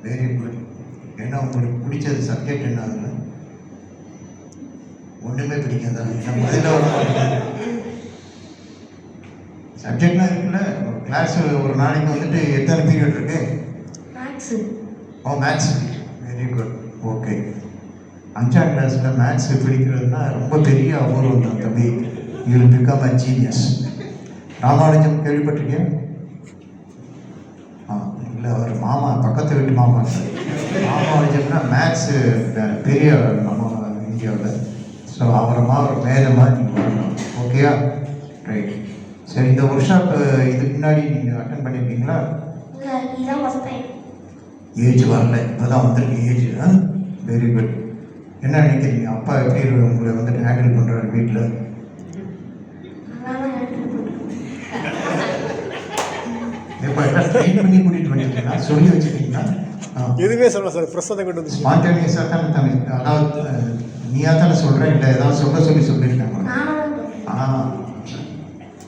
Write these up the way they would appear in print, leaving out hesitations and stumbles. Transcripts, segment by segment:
Very good. ஏன்னா உங்களுக்கு பிடிச்சது சப்ஜெக்ட் என்ன? அதில் ஒன்றுமே பிடிக்காதா? நம்ம இதில் சப்ஜெக்ட்லாம் இருக்குல்ல. கிளாஸ் ஒரு நாளைக்கு வந்துட்டு எத்தனை பீரியட் இருக்கு? மேக்ஸு. ஓ, மேத்ஸ். Very good. ஓகே. 5ஆம் கிளாஸில் மேத்ஸ் பிடிக்கிறதுனா ரொம்ப பெரிய அபூர்வம் தான் தம்பி. You will become a genius. Ramanujam கேள்விப்பட்டிருக்கேன்? இல்லை, அவர் மாமா, பக்கத்து வீட்டு மாமா. ராமானுஜம்னா மேத்ஸு பெரிய நம்ம இந்தியாவில். ஸோ அவரமா ஒரு மேதமாக நீங்கள் வரணும். ஓகேயா? ரைட். சரி, இந்த ஒர்க் ஷாப் இதுக்கு முன்னாடி நீங்கள் அட்டன் பண்ணியிருக்கீங்களா? இல்லை, இதுதான் ஃபஸ்ட் டைம். ஏஜ் வரல, இப்போ தான் வந்திருக்கு ஏஜ். Very good. என்ன நினைக்கிறீங்க? அப்பா எப்படி உங்களை வந்துட்டு ஹேண்டில் பண்ணுறாரு வீட்டில்? இப்போ எல்லாம் ட்ரெயின் பண்ணி கூட்டிகிட்டு பண்ணிட்டீங்களா? சொல்லி வச்சுருக்கீங்களா? எதுவுமே சொல்லலாம் சார், ஃப்ரெஷ்ஷாக தான் கொண்டு வந்து ஸ்பான்டேனியஸாக தானே தமிழ். அதாவது நீயாக தானே சொல்கிறேன், இல்லை ஏதாவது சொல்லியிருக்காங்க?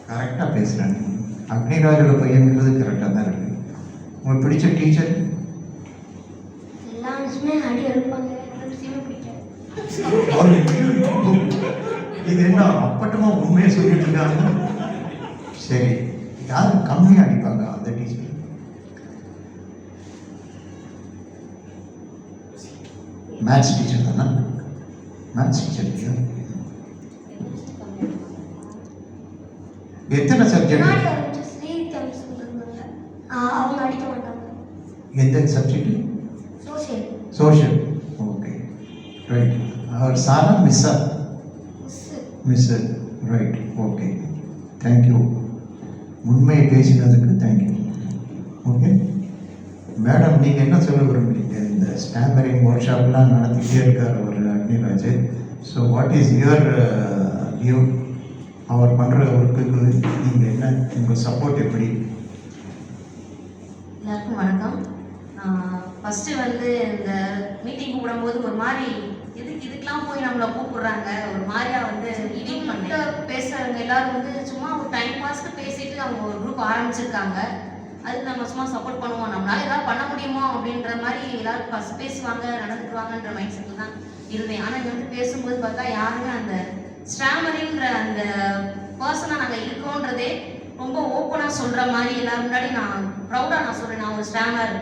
கரெக்டாக பேசுகிறேன். அக்னிராஜோட பையன்கிறது கரெக்டாக தான் இருக்குது. உங்களுக்கு பிடிச்ச டீச்சர்? எல்லா விஷயமே அடி எடுப்பாங்க. பிடிக்காது. இது என்ன அப்பட்டமா உண்மையை சொல்லிட்டு இருக்காங்க? சரி, யாரும் கம்மியாக அடிப்பாங்க அந்த டீச்சர்? மேத்ஸ் டீச்சர் தானே? மேத்ஸ் டீச்சர் இல்லையா? எத்தனை சப்ஜெக்ட்? அவங்க அடிக்க மாட்டாங்க. எந்த subject? Social. Social. Okay, right. அவர் சாரா மிஸ்ஸா? மிஸ்ஸு. ரைட். Okay, thank you. உண்மையை பேசினதுக்கு தேங்க்யூ. ஓகே மேடம், நீங்கள் என்ன சொல்ல விரும்புகிறீங்க? இந்த ஸ்டாமரிங் ஒர்க் ஷாப்லாம் நடத்திக்கிட்டே இருக்கார் அவர் Agniraj. So what is your view? அவர் பண்ணுற ஒர்க்குக்கு நீங்கள் என்ன, உங்கள் சப்போர்ட் எப்படி? எல்லாருக்கும் வணக்கம். ஃபஸ்ட்டு வந்து இந்த மீட்டிங் கூப்பிடும்போது ஒரு மாதிரி இதுக்கெலாம் போய் நம்மளை கூப்பிடுறாங்க, ஒரு மாதிரியா வந்து மீட்டிங் பண்ணிட்டு பேசுகிறவங்க எல்லாரும் வந்து சும்மா ஒரு டைம் பாஸ்க்கு பேசிட்டு அவங்க ஒரு குரூப் ஆரம்பிச்சிருக்காங்க. அதுக்கு நம்ம சும்மா சப்போர்ட் பண்ணுவோம், நம்மளால ஏதாவது பண்ண முடியுமோ அப்படின்ற மாதிரி எல்லாரும் ஃபஸ்ட் பேசுவாங்க, நடந்துக்குவாங்கன்ற மைண்ட் செட்டில் தான் இருந்தேன். ஆனால் இங்கே வந்து பேசும்போது பார்த்தா யாருமே அந்த ஸ்டாமரிங்கிற அந்த பர்சனாக நாங்கள் இருக்கோன்றதே ரொம்ப ஓப்பனாக சொல்கிற மாதிரி எல்லாரும் முன்னாடி நான் ப்ரௌடாக நான் சொல்கிறேன், நான் ஒரு ஸ்டாமர்,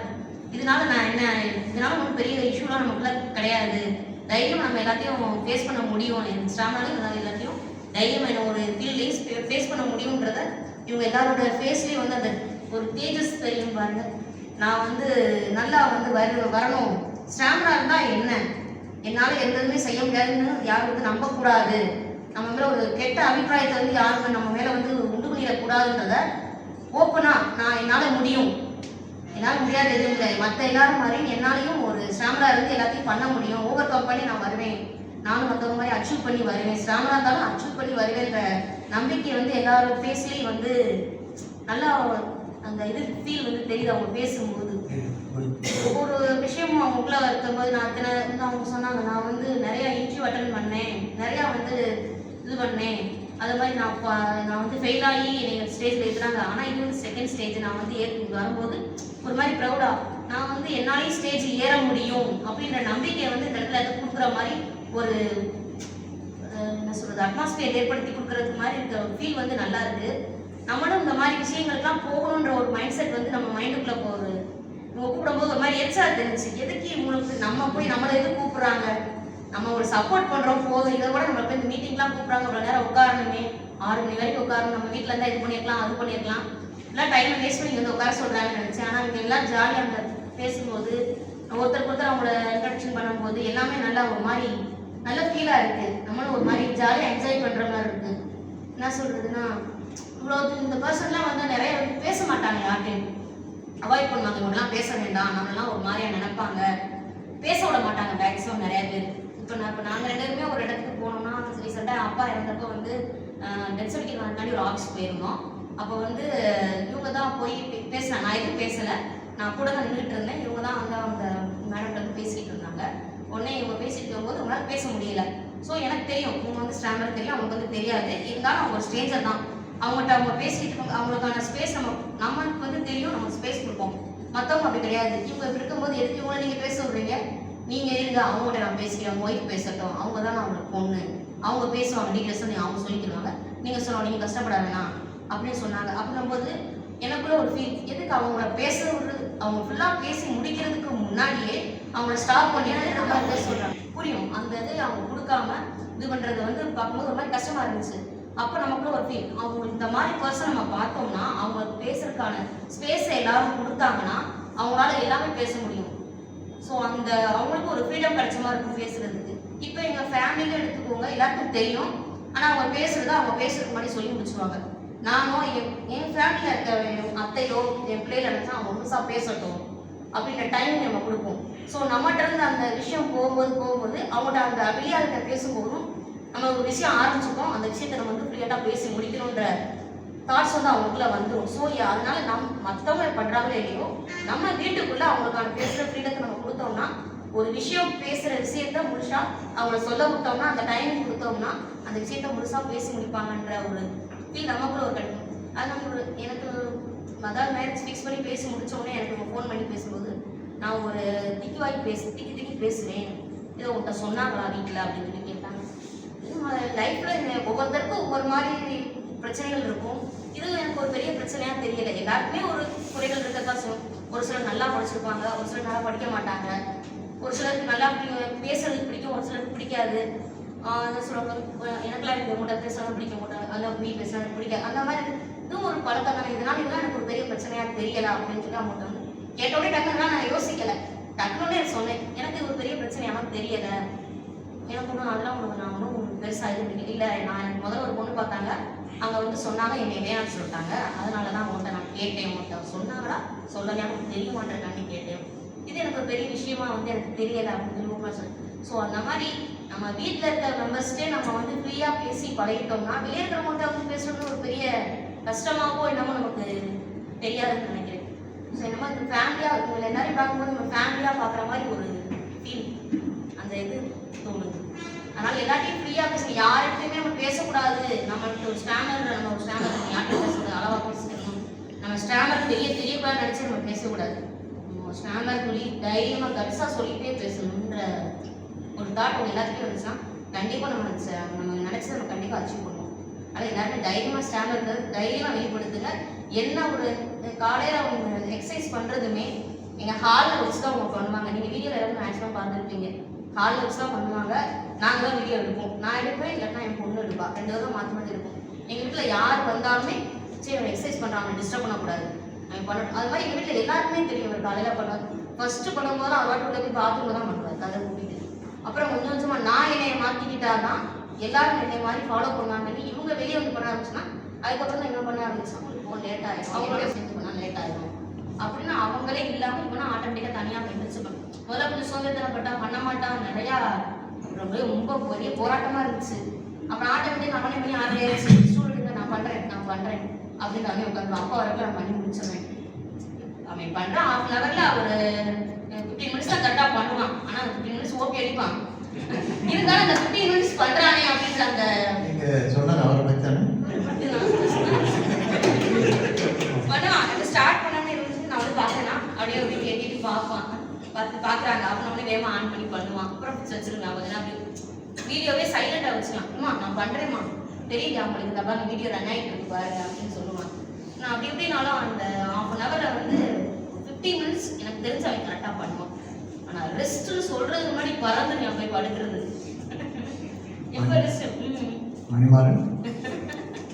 இதனால நான் என்ன, இதனால ஒன்றும் பெரிய இஷ்யூலாம் நமக்குள்ள கிடையாது, தைரியம் நம்ம எல்லாத்தையும் ஃபேஸ் பண்ண முடியும், ஸ்டாமராக எல்லாத்தையும் தைரியம் என்ன ஒரு ஃபீல்டையும் ஃபேஸ் பண்ண முடியுன்றத இவங்க எல்லாரோட ஃபேஸ்லேயும் வந்து அந்த ஒரு தேஜஸ் தெரியும் பாருங்க. நான் வந்து நல்லா வந்து வரணும், ஸ்டாமராக இருந்தால் என்ன, என்னால் எந்ததுமே செய்ய முடியாதுன்னு யாரும் வந்து நம்பக்கூடாது, நம்ம மேலே ஒரு கெட்ட அபிப்பிராயத்தை வந்து யாருமே நம்ம மேலே வந்து உண்டு பண்ணிடக்கூடாதுன்றத ஓப்பனாக நான் என்னால் முடியும், என்னால் முடியாது எதுவும் இல்லை, மற்ற எல்லாரும் மாதிரி என்னாலையும் ஒரு ஸ்டாமராக இருந்து எல்லாத்தையும் பண்ண முடியும், ஓவர் கம் பண்ணி நான் வருவேன், நானும் மற்றவங்க மாதிரி அச்சீவ் பண்ணி வருவேன், ஸ்டாமராக இருந்தாலும் அச்சீவ் பண்ணி வருவேன்ற நம்பிக்கை வந்து எல்லாரும் ஃபேஸ்லேயும் வந்து நல்லா அந்த இது ஃபீல் வந்து தெரியுது அவங்க பேசும்போது. ஒவ்வொரு விஷயமும் அவங்களுக்குள்ள இருக்கும்போது நான் அவங்க சொன்னாங்க, நான் வந்து நிறையா இன்டர்வியூ அட்டன் பண்ணேன், நிறையா வந்து இது பண்ணேன், அது மாதிரி நான் வந்து ஃபெயில் ஆகி என்னை ஸ்டேஜில் இருக்கிறாங்க, ஆனால் இது வந்து செகண்ட் ஸ்டேஜ் நான் வந்து வரும்போது ஒரு மாதிரி ப்ரௌடாக நான் வந்து என்னாலேயும் ஸ்டேஜ் ஏற முடியும் அப்படின்ற நம்பிக்கையை வந்து இந்த இடத்துல கொடுக்குற மாதிரி ஒரு என்ன சொல்கிறது அட்மாஸ்பியர் ஏற்படுத்தி கொடுக்குறதுக்கு மாதிரி இருக்கிற ஃபீல் வந்து நல்லா இருக்குது. நம்மளும் இந்த மாதிரி விஷயங்களுக்குலாம் போகணுன்ற ஒரு மைண்ட் செட் வந்து நம்ம மைண்டுக்குள்ளே போகுது. இவங்க கூப்பிடும்போது ஒரு மாதிரி எரிச்சா தெரிஞ்சு, எதுக்கு இவங்களுக்கு நம்ம போய் நம்மளை எது கூப்பிட்றாங்க, நம்ம ஒரு சப்போர்ட் பண்ணுறோம் போதும், இதை கூட நம்ம போய் இந்த மீட்டிங்லாம் கூப்பிட்றாங்க, அவ்வளோ நேரம் உட்காரணுமே, 6 மணி வரைக்கும் உட்காரணும், நம்ம வீட்டில் இருந்தால் இது பண்ணியிருக்கலாம் அது பண்ணியிருக்கலாம், எல்லாம் டைமை வேஸ்ட் பண்ணி வந்து உட்கார சொல்கிறாங்கன்னு நினச்சேன். ஆனால் இவங்க எல்லாம் ஜாலியாக அந்த பேசும்போது ஒருத்தருக்கு ஒருத்தர் அவங்கள இன்ட்ரடக்ஷன் பண்ணும்போது எல்லாமே நல்லா ஒரு மாதிரி நல்ல ஃபீலாக இருக்குது, நம்மளும் ஒரு மாதிரி ஜாலியாக என்ஜாய் பண்ணுற மாதிரி இருக்குது. என்ன சொல்கிறதுன்னா, இவ்வளோ இந்த பர்சன்லாம் வந்து நிறைய வந்து பேச மாட்டாங்க, யார்கிட்டையும் அவாய்ட் பண்ணுவாங்க, இவங்கெல்லாம் பேச வேண்டாம், நம்மளாம் ஒரு மாதிரியாக நினைப்பாங்க, பேச விட மாட்டாங்க மேக்ஸிமம் நிறைய பேர். இப்போ நாங்கள் 2 பேருமே ஒரு இடத்துக்கு போனோம்னா, ரீசெண்டாக அப்பா இறந்தப்போ வந்து டெத் சர்டிஃபிகேட் வாங்கினாடி ஒரு ஆஃபீஸ் போயிருந்தோம். அப்போ வந்து இவங்க தான் போய் பேசுகிறாங்க, நான் எதுவும் பேசலை, நான் கூட தான் நின்றுட்டு இருந்தேன், இவங்க தான் வந்து அவங்க மேடம்கிட்ட வந்து பேசிகிட்டு இருந்தாங்க. உடனே இவங்க பேசிட்டு இருக்கும்போது அவங்களால பேச முடியல. ஸோ எனக்கு தெரியும் இவங்க வந்து ஸ்டாமர் தெரியும், அவங்க வந்து தெரியாது, இருந்தாலும் அவங்க ஒரு ஸ்டேஜர் தான், அவங்ககிட்ட அவங்க பேசிட்டு இருக்காங்க, அவங்களுக்கான ஸ்பேஸ் நமக்கு வந்து தெரியும், நம்ம ஸ்பேஸ் கொடுப்போம். மற்றவங்க அப்படி கிடையாது. இவங்க இப்படி இருக்கும்போது எதுக்கு இவங்கள நீங்கள் பேச விடுறீங்க? நீங்கள் இருங்க, அவங்கள்ட்ட நான் பேசிக்கிறேன், அவங்க ஒய்ஃப் பேசட்டும், அவங்க தான் அவங்களுக்கு பொண்ணு, அவங்க பேசுவாங்க, டீட்டெயில்ஸ் அவங்க சொல்லிக்கிறாங்க, நீங்கள் சொல்லுவாங்க, நீங்கள் கஷ்டப்பட வேணாம் அப்படின்னு சொன்னாங்க. அப்படின்னும்போது எனக்குள்ள ஒரு ஃபீல், எதுக்கு அவங்கள பேச விடுறது, அவங்க ஃபுல்லாக பேசி முடிக்கிறதுக்கு முன்னாடியே அவங்கள ஸ்டாப் பண்ணிட்டு நம்ம பேச சொல்கிறாங்க. புரியும் அந்த இது அவங்க கொடுக்காம இது பண்ணுறது வந்து பார்க்கும்போது ஒரு மாதிரி கஷ்டமாக இருந்துச்சு. அப்போ நமக்குள்ள ஒரு ஃபீல், அவங்க இந்த மாதிரி பர்சன் நம்ம பார்த்தோம்னா அவங்க பேசுறதுக்கான ஸ்பேஸை எல்லாரும் கொடுத்தாங்கன்னா அவங்களால எல்லாமே பேச முடியும். ஸோ அந்த அவங்களுக்கு ஒரு ஃப்ரீடம் கிடைச்ச மாதிரி இருக்கும் பேசுறதுக்கு. இப்போ எங்கள் ஃபேமிலியில எடுத்துக்கோங்க, எல்லாருக்கும் தெரியும், ஆனால் அவங்க பேசுறத அவங்க பேசுறதுக்கு முன்னாடி சொல்லி முடிச்சுருவாங்க. நானும் என் ஃபேமிலியில் இருக்க என் அத்தையோ என் பிள்ளைல நினச்சா அவங்க முழுசா பேசட்டும் அப்படின்ற டைம் நம்ம கொடுப்போம். ஸோ நம்மகிட்ட இருந்து அந்த விஷயம் போகும்போது அவங்கள்ட்ட அந்த வெளியாள்கிட்ட பேசும்போதும் நம்ம ஒரு விஷயம் ஆரம்பிச்சிருக்கோம், அந்த விஷயத்தை நம்ம வந்து ஃப்ரீயாக பேசி முடிக்கணுன்ற தாட்ஸ் வந்து அவங்களுக்குள்ள வந்துடும். ஸோ அதனால மற்றவங்க பண்ணுறாங்களோ இல்லையோ, நம்ம வீட்டுக்குள்ளே அவங்களுக்கான பேசுகிற ஃப்ரீடத்தை நம்ம கொடுத்தோம்னா, ஒரு விஷயம் பேசுகிற விஷயத்த முழுசா அவங்கள சொல்ல விட்டோம்னா, அந்த டைமிங் கொடுத்தோம்னா அந்த விஷயத்த முழுசா பேசி முடிப்பாங்கன்ற ஒரு ஃபீல் நமக்குள்ள ஒரு கிடைக்கும். அது நம்ம எனக்கு அதாவது மேரேஜ் ஃபிக்ஸ் பண்ணி பேசி முடித்தோடனே எனக்கு ஃபோன் பண்ணி பேசும்போது நான் ஒரு திக்கி பேசுவேன், இதை உங்கள்கிட்ட சொன்னாங்களா வீட்டில் அப்படின்னு சொல்லி கேட்டாங்க. லைஃப்பில் ஒவ்வொருத்தருக்கும் ஒவ்வொரு மாதிரி பிரச்சனைகள் இருக்கும். இது எனக்கு ஒரு பெரிய பிரச்சனையாக தெரியலை. எல்லாருக்குமே ஒரு குறைகள் இருக்கத்தான் செய்யும். ஒரு சிலர் நல்லா படிச்சிருப்பாங்க, ஒரு சிலர் நல்லா படிக்க மாட்டாங்க, ஒரு சிலருக்கு நல்லா பேசுறதுக்கு பிடிக்கும், ஒரு சிலருக்கு பிடிக்காது. என்ன சொல்லுவாங்க, எனக்குலாம் எனக்கு உங்கள்கிட்ட பேசுறது பிடிக்க மாட்டாங்க, அதில் மீ பேசுறது பிடிக்காது. அந்த மாதிரி இதுவும் ஒரு பழக்கம் தானே. இதனால் இதெல்லாம் எனக்கு ஒரு பெரிய பிரச்சனையாக தெரியலை அப்படின்னு சொல்லி அவங்கள்ட்ட வந்து கேட்டோடனே டக்குன்னு நான் யோசிக்கலை, டக்குனே சொன்னேன், எனக்கு ஒரு பெரிய பிரச்சனையாக தெரியலை, எனக்கு ஒன்றும் அதெல்லாம் நான் ஒன்றும் பெருசாக இது இல்லை. நான் எனக்கு முதல்ல ஒரு பொண்ணு பார்த்தாங்க, அவங்க வந்து சொன்னாங்க, என்னை வேணாம்னு சொல்லிட்டாங்க, அதனால தான் அவங்கள்ட்ட நான் கேட்டேன், அவங்கள்ட்ட சொன்னாங்களா சொல்லலையா எனக்கு தெரிய மாட்டேங்காண்டி கேட்டேன், இது எனக்கு ஒரு பெரிய விஷயமா வந்து எனக்கு தெரியலை அப்படின்னு சொல்லி சொன்னேன். ஸோ அந்த மாதிரி நம்ம வீட்டில் இருக்க மெம்பர்ஸ்டே நம்ம வந்து ஃப்ரீயாக பேசி பழகிட்டோம்னா வெளியே இருக்கிறவங்கள்ட்ட வந்து பேசுறது ஒரு பெரிய கஷ்டமாகவோ என்னமோ நமக்கு தெரியாதுன்னு நினைக்கிறேன். ஸோ இந்த மாதிரி ஃபேமிலியாக இருக்கும், எல்லாரையும் பார்க்கும்போது நம்ம ஃபேமிலியாக பார்க்குற மாதிரி ஒரு ஃபீல் அந்த இது தோணுது. அதனால் எல்லாத்தையும் ஃப்ரீயாக பேசணும், யார்கிட்டையுமே நம்ம பேசக்கூடாது, நம்மளுக்கு ஒரு ஸ்டாண்டர்ட் யார்கிட்ட பேசக்கூடாது, அளவாக பேசிக்கணும், நம்ம ஸ்டாண்டர்ட் தெரியக்கூடாது நினச்சி நம்ம பேசக்கூடாது. நம்ம ஸ்டாண்டர்ட் சொல்லி தைரியமாக கட்ஸாக சொல்லிகிட்டே பேசணுன்ற ஒரு தாட் உங்கள் எல்லாத்துக்குமே வந்துச்சுன்னா கண்டிப்பாக நம்ம நினச்சி நம்ம கண்டிப்பாக அச்சீவ் பண்ணுவோம். அதனால் எல்லாருமே தைரியமாக ஸ்டாண்டர்ட் தைரியமாக வெளிப்படுத்துங்க. என்ன ஒரு காலையில் அவங்க எக்ஸசைஸ் பண்ணுறதுமே எங்கள் ஹாலில் வச்சு தான் அவங்க பண்ணுவாங்க. நீங்கள் வீடியோவில் எல்லாரும் மேக்ஸிமம் பார்த்துருப்பீங்க, ஹாலில் வச்சு தான் பண்ணுவாங்க. நாங்கள் தான் வீடியோ எடுப்போம், நான் எடுப்பேன், இல்லைன்னா என் பொண்ணு எடுப்பா, 2 பேரும் மாற்றி மாற்றி எடுப்போம். எங்கள் வீட்டில் யார் வந்தாலுமே சரி நம்ம எக்ஸசைஸ் பண்ணுறாங்க, டிஸ்டர்ப் பண்ணக்கூடாது, நம்ம பண்ணணும். அது மாதிரி எங்கள் வீட்டில் எல்லாருக்குமே தெரியும், ஒரு காலையில் பண்ணுவாங்க. ஃபர்ஸ்ட்டு பண்ணும்போது அவர் உள்ள போய் பாத்ரூமில் தான் பண்ணுவார், கதை கூட்டிட்டு. அப்புறம் கொஞ்சம் கொஞ்சமாக நான் என்னையை மாற்றிக்கிட்டா தான் எல்லாரும் என்னை மாதிரி ஃபாலோ பண்ணுவாங்கன்னு இவங்க வெளியே வந்து பண்ண ஆரம்பிச்சுன்னா அதுக்கப்புறம் தான் இவங்க பண்ண ஆரம்பிச்சா இப்போ லேட் ஆகிடும், அவங்களோட சேர்ந்து பண்ணால் லேட் ஆகிடும் அப்படின்னு அவங்களே இல்லாமல் இவனா ஆட்டோமேட்டிக்காக தனியாக எழுந்திரிச்சுக்கணும். முதல்ல கொஞ்சம் சோதனைப்பட்டா பண்ண மாட்டான், நிறையா ரொம்ப பெரிய போராட்டமாக இருந்துச்சு. அப்புறம் ஆட்டோமேட்டிக்காக அவனே பண்ணி ஆரம்பிச்சு ஸ்டூடெண்ட்டுங்க நான் பண்ணுறேன் அப்படின்னு அவனே உட்காந்துருவான். அப்போ வரப்போ நான் பண்ணி முடிச்சிடுவேன். அவன் பண்ணுறான், 1/2 ஹவரில் ஒரு 15 மினிட்ஸ் தான் கரெக்டாக பண்ணுவான். ஆனால் அந்த 15 மினிட்ஸ் ஓகே அடிப்பான். இருந்தாலும் அந்த 15 மினிட்ஸ் பண்ணுறானே அப்படின்ற அந்த நீங்கள் சொன்னது அவரை பற்றி தானே பண்ணுவான். எனக்கு ஸ்டார்ட் பண்ணாமல் இருந்துச்சு, நான் வந்து பார்த்தேன்னா அப்படியே ஒரு வீட்டில் எட்டிட்டு பார்க்குறாங்க, அப்புறம் வந்து வேகமாக ஆன் பண்ணி பண்ணுவான். அப்புறம் வச்சுருங்க கொஞ்சம் அப்படி வீடியோவே சைலண்டாக வச்சுக்கலாம். அம்மா நான் பண்ணுறேம்மா தெரியுது அவங்களுக்கு தப்பா வீடியோ ரன் ஆகிட்டு இருக்கு பாருங்க அப்படின்னு சொல்லுவான். நான் அப்படி எப்படினாலும் அந்த 1/2 ஹவரில் வந்து 15 மினிட்ஸ் எனக்கு தெரிஞ்சு அவன் கரெக்டாக பண்ணுவான். ஆனால் ரெஸ்ட்டுன்னு சொல்கிறது முன்னாடி பறந்து நான் போய் படுக்கிறது எப்போ ரெஸ்ட். மணிமாறன்,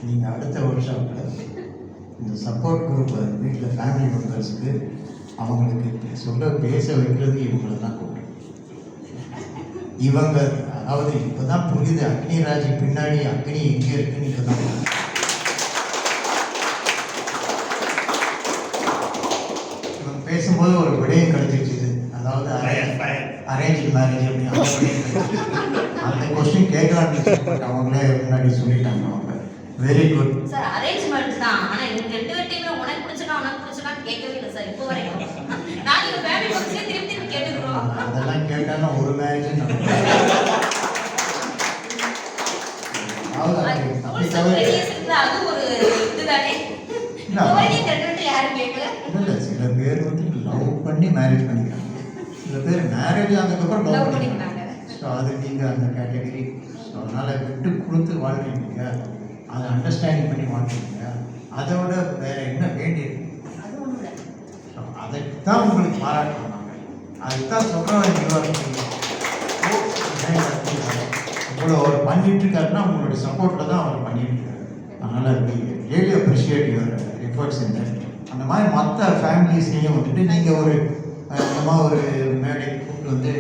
நீங்கள் அடுத்த வருஷத்தில் இந்த சப்போர்ட் குரூப் வீட்டில் ஃபேமிலி மெம்பர்ஸ்க்கு அவங்களுக்கு பேச வைக்கிறது இவங்களை தான் கூப்பிட்டு இவங்க அதாவது இப்போ தான் புரியுது அக்னிராஜ் பின்னாடி அக்னி எங்கே இருக்குன்னு இப்போ தான் இவங்க பேசும்போது ஒரு விடயம் கிடைச்சிருச்சு. அதாவது அரேஞ்ச் மேரேஜ் அப்படின்னு அந்த கொஸ்டின் கேட்கலான்னு அவங்களே முன்னாடி சொல்லிட்டாங்க. அவங்க very good sir. Arrange marriage தான், ஆனால் இவங்க 2 பேர்ட்டையுமே உனக்கு பிடிச்சிருக்கான்னு கேட்கவே இல்லை சார் இப்போ வரைக்கும். நாங்கள் ஃபேமிலி பக்கத்தே திருப்பி கேட்டுக்கிறோம். அதெல்லாம் கேட்டாலும் ஒரு மேரேஜ் அது ஒரு இதுதானே. யாரும் கேட்கல. இல்லை சில பேர் வந்து பண்ணி மேரேஜ் பண்ணிக்கிறாங்க. சில பேர் மேரேஜ் ஆனதுக்கப்புறம் Love லவ் பண்ணிக்கிறாங்க. ஸோ அது நீங்கள் அந்த கேட்டகரி. ஸோ அதனால் விட்டு கொடுத்து வாழ்றீங்க, அதை அண்டர்ஸ்டாண்டிங் பண்ணி வாழ்றீங்க, அதை விட வேறு என்ன வேண்டியது? அது ஒன்றும் இல்லை. ஸோ அதைத்தான் உங்களுக்கு பாராட்டணும். நாங்கள் அதுதான் சொல்கிறோம். இவ்வளோ அவர் பண்ணிட்டு இருக்காருன்னா உங்களுடைய சப்போர்ட்டில் தான் அவர் பண்ணிட்டு இருக்காரு. அதனால் ரியலி அப்ரிஷியேட் யுவர் எஃபர்ட்ஸ் இந்த அந்த மாதிரி மற்ற ஃபேமிலிஸ்லேயும் வந்துட்டு நீங்கள் ஒரு இந்த மாதிரி ஒரு மேடைக்கு கூப்பிட்டு வந்து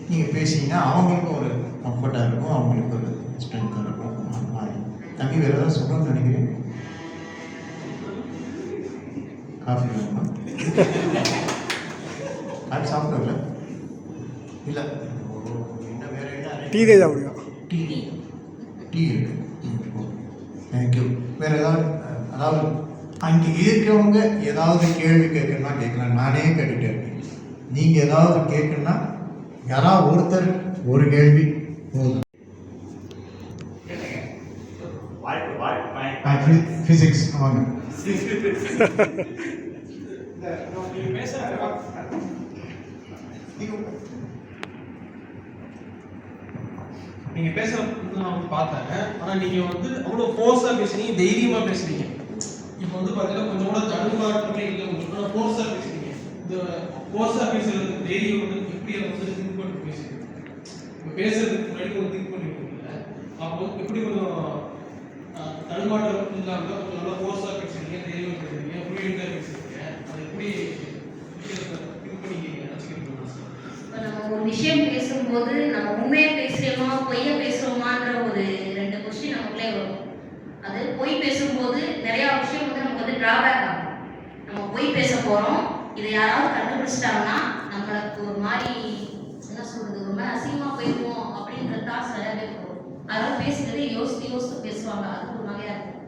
நீங்கள் பேசிங்கன்னா அவங்களுக்கும் ஒரு கம்ஃபர்ட்டாக இருக்கும், அவங்களுக்கு ஒரு ஸ்ட்ரென்த்தாக இருக்கும். அந்த மாதிரி தம்பி வேறு ஏதாவது சொல்லணும்னு நினைக்கிறேன். காஃபி வேணுமா? காஃபி சாப்பிட்டோம்ல? இல்லை என்ன வேறு என்ன டீ தான் முடியும். டீ டீ இருக்கு. தேங்க்யூ. வேறு ஏதாவது அதாவது அங்கே இருக்கிறவங்க ஏதாவது கேள்வி கேட்கணும்னா கேட்கலாம். நானே கேட்டுகிட்டே இருக்கேன். நீங்கள் ஏதாவது கேட்கணுன்னா யாராவது ஒருத்தர் ஒரு கேள்வி போதும். ஃபிசிக்ஸ் வாங்க. நீங்க பேசுறது நான் வந்து பார்த்தேன். ஆனா நீங்க வந்து அவ்வளோ ஃபோர்ஸா பேசுறீங்க, தைரியமா பேசுறீங்க. இப்போ வந்து பார்த்தீங்கன்னா கொஞ்சம் கூட தடுமாற்றமே இல்லை உங்களுக்கு. ஆனால் ஃபோர்ஸா பேசுறீங்க. இந்த ஃபோர்ஸா பேசுறதுக்கு தைரியம் வந்து எப்படி அதை வந்து திங்க் பண்ணி பேசுறீங்க? இப்போ பேசுறதுக்கு முன்னாடி கொஞ்சம் திங்க் பண்ணிருக்கீங்க. அப்போ எப்படி கொஞ்சம் தடுமாற்றம் இல்லாமல் கொஞ்சம் நல்லா ஃபோர்ஸா பேசுறீங்க, தைரியமா பேசுறீங்க, ஃப்ளூயண்டா பேசுறீங்க. அதை எப்படி திங்க் பண்ணி நினச்சிக்கிறீங்க? இப்போ நம்ம ஒரு விஷயம் பேசும்போது நம்ம உண்மையை பேசுகிறோமா பொய்யை பேசுகிறோமான்ற ஒரு 2 கொஸ்டின் நமக்குள்ளே வரும். அது பொய் பேசும்போது நிறையா விஷயம் வந்து நமக்கு வந்து டிராபேக் ஆகும். நம்ம பொய் பேச போகிறோம், இதை யாராவது கண்டுபிடிச்சிட்டாங்கன்னா நம்மளுக்கு ஒரு மாதிரி என்ன சொல்கிறது, ஒரு மாதிரி அசிங்கமாக போயிடுவோம் அப்படின்ற தாட்ஸ் நிறையா பேர் வரும். அதெல்லாம் பேசுகிறதே யோசித்து யோசித்து பேசுவாங்க. அது ஒரு வகையாக இருக்கும்.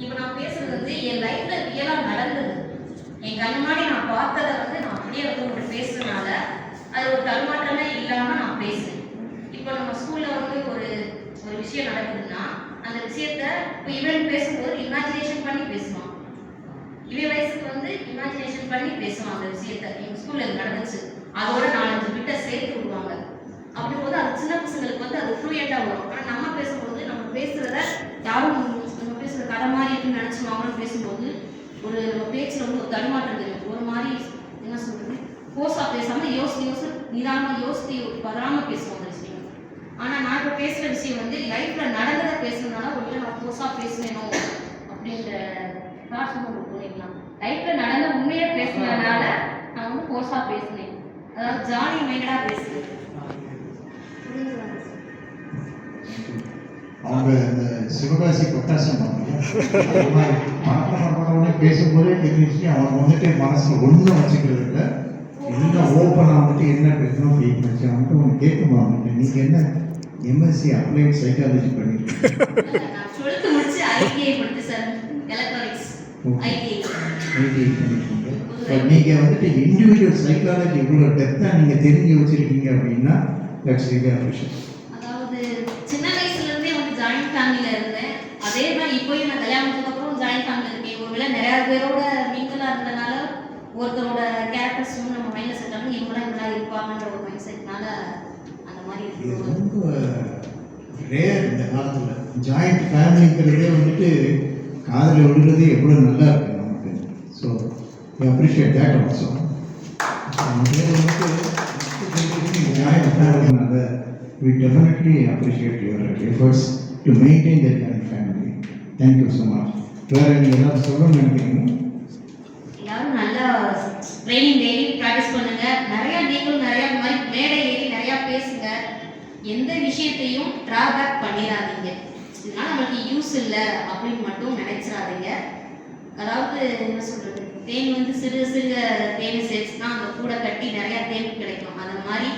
இப்போ நான் பேசுகிறது வந்து என் லைஃப்பில் ரியலாக நடந்தது. என் கண் முன்னாடி நான் பார்த்ததை வந்து நான் அப்படியே வந்து உங்களுக்கு பேசுறதுனால அது ஒரு தடுமாற்றமே இல்லாமல் நான் பேசுவேன். இப்போ நம்ம ஸ்கூலில் வந்து ஒரு விஷயம் நடக்குதுன்னா அந்த விஷயத்த இப்போ இவன் பேசும்போது இமேஜினேஷன் பண்ணி பேசுவான். இவன் வயசுக்கு வந்து இமேஜினேஷன் பண்ணி பேசுவான் அந்த விஷயத்த. எங்கள் ஸ்கூலில் நடந்துச்சு, அதோட 4-5 பிட்டை சேர்த்து விடுவாங்க. அப்படிங்கும்போது அது சின்ன பசங்களுக்கு வந்து அது ஃப்ளூயண்டாக வரும். ஆனால் நம்ம பேசும்போது நம்ம பேசுகிறத யாரும் நம்ம பேசுகிற கதை மாதிரி இருக்குன்னு நினச்சிவாங்கன்னு பேசும்போது ஒரு நம்ம பேச்சில் வந்து ஒரு தடுமாற்றம் தெரியும். ஒரு மாதிரி என்ன சொல்கிறது, கோர்ஸாக பேசாமல் யோசித்து நிதானமாக யோசித்து வராமல் பேசுவோம் அந்த விஷயம். ஆனால் நான் இப்போ பேசுகிற விஷயம் வந்து லைஃப்பில் நடந்ததை பேசுனதுனால ஒரு நான் கோர்ஸாக பேசுவேணும் அப்படின்ற தாட்ஸ் வந்து பண்ணிக்கலாம். லைஃப்பில் நடந்த உண்மையை பேசுனதுனால நான் வந்து கோர்ஸாக பேசினேன். அதாவது ஜாலி மைண்டடாக பேசுவேன். அவங்க இந்த சிவகாசி பட்டாசம் பணப்படப்படவுடனே பேசும்போதே தெரிஞ்சிச்சு அவங்க வந்துட்டு மனசில் ஒன்றும் வச்சுக்கிறது இல்லை. இன்னும் ஓப்பனாக வந்துட்டு என்ன பேசணும் ஃபீல் வச்சு அவன்ட்டு ஒன்று கேட்குமா வந்துட்டு நீங்கள் என்ன எம்எஸ்சி அப்ளைட் சைக்காலஜி பண்ணியிருக்கீங்க? நான் 12th முடிச்சு ஐடிஐ படித்தேன் சார், எலக்ட்ரானிக்ஸ் ஐடிஐ பண்ணியிருக்கீங்க. ஸோ நீங்கள் வந்துட்டு இண்டிவிஜுவல் சைக்காலஜி இவ்வளோ டெப்த்தாக நீங்கள் தெரிஞ்சு வச்சுருக்கீங்க அப்படின்னா தட்ஸ் ரியலி அப்ரிஷியேட். அதாவது சின்ன வயசுலேருந்தே வந்து ஜாயிண்ட் ஃபேமிலியில் இருந்தேன். அதே மாதிரி இப்போயும் நான் கல்யாணத்துக்கு அப்புறம் ஜாயிண்ட் ஃபேமிலியில் இருக்கேன். ஒருவேளை நிறையா பேரோட மிங்கிளாக இருந்தனால ஒருத்தரோட கேரக்டர்ஸ் வந்து நம்ம மைண்டில் செட் ஆகணும், இவங்களாம் இப்படிலாம் இருப்பாங்கன்ற ஒரு மைண்ட் செட்னால அந்த மாதிரி இது இருக்கு. ரொம்ப ரேர் இந்த காலத்தில். ஜாயிண்ட் ஃபேமிலிங்கிறதே வந்துட்டு காதில் விழுறதே எவ்வளோ நல்லா இருக்குது நமக்கு. So we appreciate that also. Joint ஃபேமிலினால we definitely appreciate your efforts to maintain the joint family. Thank you so much. வேறு நீங்கள் ஏதாவது சொல்லணும்னு நினைக்கிறீங்க? எல்லாரும் நல்லா ட்ரைனிங் டெய்லி ப்ராக்டிஸ் பண்ணுங்க. நீங்களும் நிறையா இந்த மாதிரி மேடை ஏறி நிறையா பேசுங்க. எந்த விஷயத்தையும் ட்ராபேக் பண்ணிடாதீங்க. இதனால நம்மளுக்கு யூஸ் இல்லை அப்படின்னு மட்டும் நினைச்சிடாதீங்க. அதாவது என்ன சொல்றது, தேன் வந்து சிறு தேன் சேர்த்துனா அந்த கூட கட்டி நிறையா தேன் கிடைக்கும். அந்த மாதிரி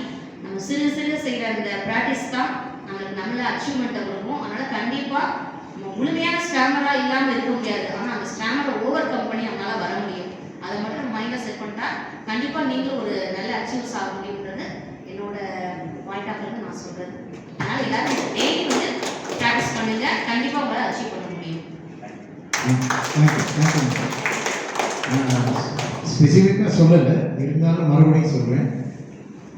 நம்ம சிறு செய்கிற அந்த ப்ராக்டிஸ் தான் நம்மளுக்கு நல்ல அச்சீவ்மெண்ட்டை கொடுக்கும். அதனால் கண்டிப்பாக நம்ம முழுமையான ஸ்டாமராக இல்லாமல் இருக்க முடியாது. ஆனால் அந்த ஸ்டாமரை ஓவர் கம் பண்ணி நம்மளால் வர முடியும். அதை மட்டும் நம்ம மைண்டில் செட் பண்ணிட்டா கண்டிப்பாக நீங்களும் ஒரு நல்ல அச்சீவ்ஸ் ஆக முடியுன்றது என்னோட பாயிண்ட் ஆஃப் வியூ நான் சொல்கிறது. அதனால் எல்லாரும் டெய்லி வந்து ப்ராக்டிஸ் பண்ணுங்கள், கண்டிப்பாக உங்களால் அச்சீவ் பண்ண முடியும். Thank you. ஸ்பெசிஃபிக்காக சொல்லலை, இருந்தாலும் மறுபடியும் சொல்கிறேன்.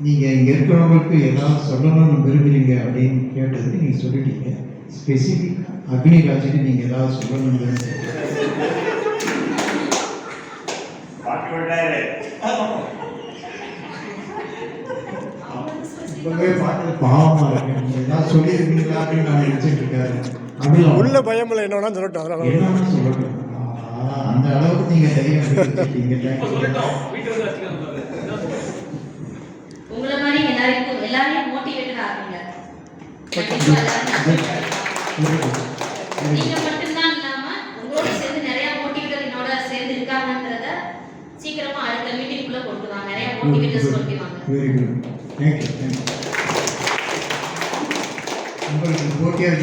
நீங்கள் இங்கே இருக்கிறவங்களுக்கு ஏதாவது சொல்லணும்னு விரும்புகிறீங்க அப்படின்னு கேட்டதுக்கு நீங்கள் சொல்லிட்டீங்க. ஸ்பெசிஃபிக்காக அக்னிராஜுக்கு நீங்கள் ஏதாவது சொல்லணும்னு இப்போவே பார்த்து பாவமாக இருக்கு. நீங்கள் ஏதாவது சொல்லியிருக்கீங்களா அப்படின்னு நான் நினச்சிட்டு இருக்காரு. அப்படின்னு உள்ள பயம் இல்லை என்ன வேணாலும் சொல்லட்டும் அதனால என்னன்னு சொல்லட்டும். அந்த அளவுக்கு நீங்கள் தைரியம் வச்சுருக்கீங்க. சொல்லட்டும், வீட்டுல வந்து வச்சுக்கலாம் பாரு. உங்களை மாதிரி எல்லாரையும் மோட்டிவேட்டட் ஆகுங்க. கண்டிப்பா எல்லாரும் நம்புங்க. நீங்க மட்டும்தான் இல்லாம உங்களோட சேர்ந்து நிறைய மோட்டிவேட்டர் என்னோட சேர்ந்து இருக்காங்கன்றத சீக்கிரமா அடுத்த மீட்டிங்குள்ள கொண்டு வாங்க. நிறைய மோட்டிவேட்டர்ஸ் கொண்டு வாங்க. Very good. தேங்க்யூ. உங்களுக்கு போட்டியாக